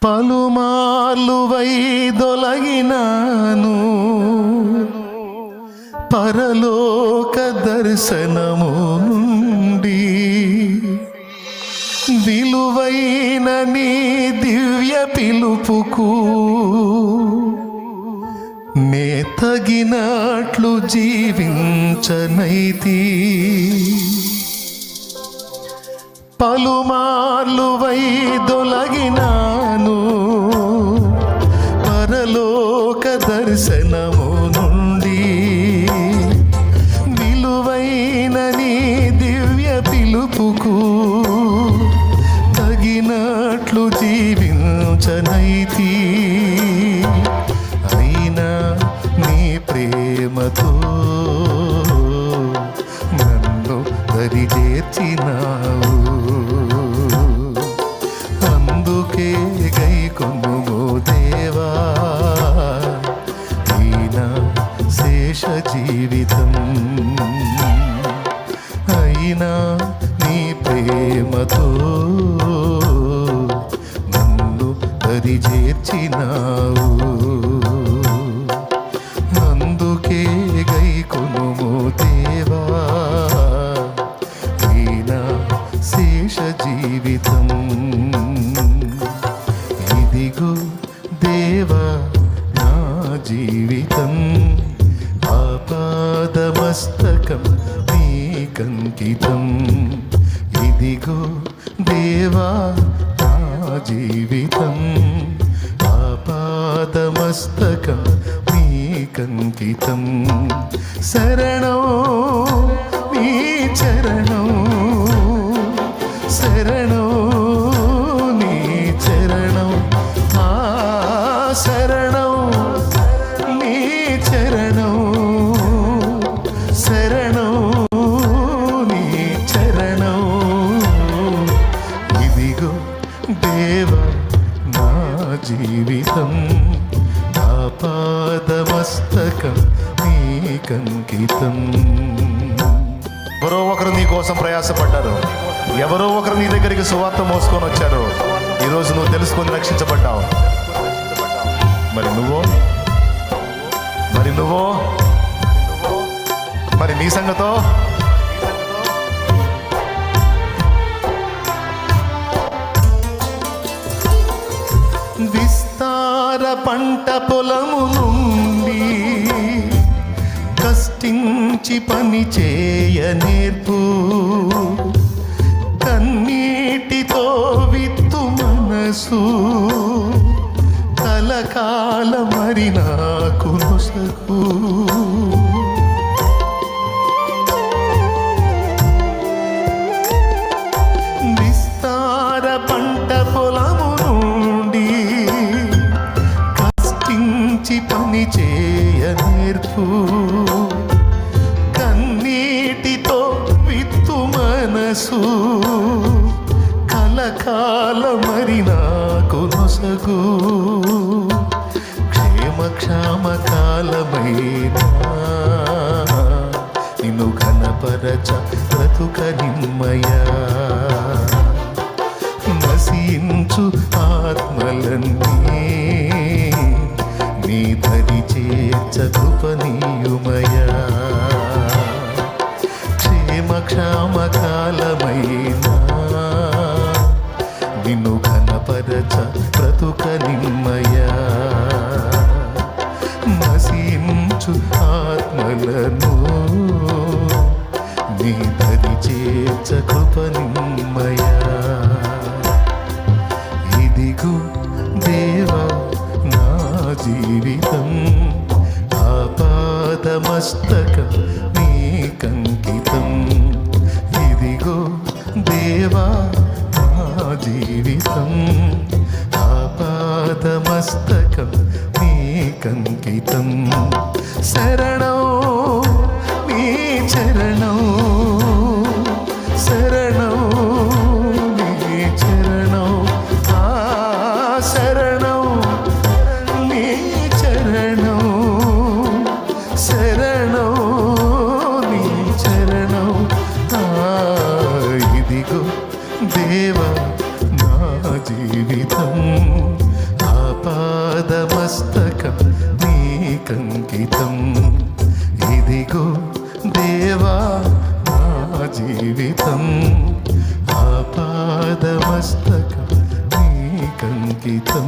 పలుమార్లు వైదొలగినాను పరలోక దర్శనము నుండి, విలువైన నీ దివ్య పిలుపుకు నే తగినట్లు జీవించనైతి. పలుమార్లు వైదొలగినాను పరలోక దర్శనము నుండి, విలువైన నీ దివ్య పిలుపుకు తగినట్లు జీవించనైతి. అయినా నీ ప్రేమతో నన్ను దరిచేర్చినావు, అందుకే గైకొనుము దేవా అయినా శేష జీవితం. అయినా నీ ప్రేమతో నన్ను దరిచేర్చినావు, అందుకే గైకొనుము దేవా అయినా శేష జీవితం. ఇదిగో దేవా నా జీవితం, ఆపాదమస్తకం నీకంకితం. ఇదిగో దేవా నా జీవితం, ఆపాదమస్తకం నీకంకితం. శరణం నీ చరణం, శరణం నీ చరణం, ఆ శరణం నీ చరణం, శరణం నీ చరణం. ఇదిగో దేవా నా జీవితం, ఆపాదమస్తకం నీకంకితం. ఎవరో ఒకరు నీ కోసం ప్రయాసపడ్డారు, ఎవరో ఒకరు నీ దగ్గరికి సువార్త మోసుకొని వచ్చారు. ఈరోజు నువ్వు తెలుసుకొని రక్షించబడ్డావు. మరి నువ్వు మరి నీ సంగతో విస్తార పంట పొలము నుండి కష్టించి పని చేయ నేర్పు, కన్నీటితో విత్తు మనసు కలకాల మరి నాకు నొసగు. విస్తార పంట పొలము నుండి కష్టించి పని చేయ నేర్పు, కన్నీటితో విత్తు మనసు కలకాల మరి నాకు నొసగు. క్షేమ కాలమైనా నిన్ను ఘనపరచ బ్రతుక నిమ్మయా, నశించు ఆత్మలన్నీ నీ దరి చేర్చ కృపనీయుమయా. క్షేమ కాలమైనా నిన్ను ఘనపరచ బ్రతుక నిమ్మయా, నశించు ఆత్మలను నీ దరి చేర్చ కృపనిమ్మయా. ఇదిగో దేవా నా జీవితం, ఆపాదమస్తకం నీకంకితం. ఇదిగో దేవా నా జీవితం, ఆపాదమస్తకం నీకంకితం. శరణం నీ చరణం, శరణం నీ చరణం, ఆ శరణం నీ చరణం, శరణం నీ చరణం. ఇదిగో దేవా నా జీవితం, మస్తకం నీకంకితం ఇదిగో దేవా నా జీవితం ఆపాదమస్తకం నీకంకితం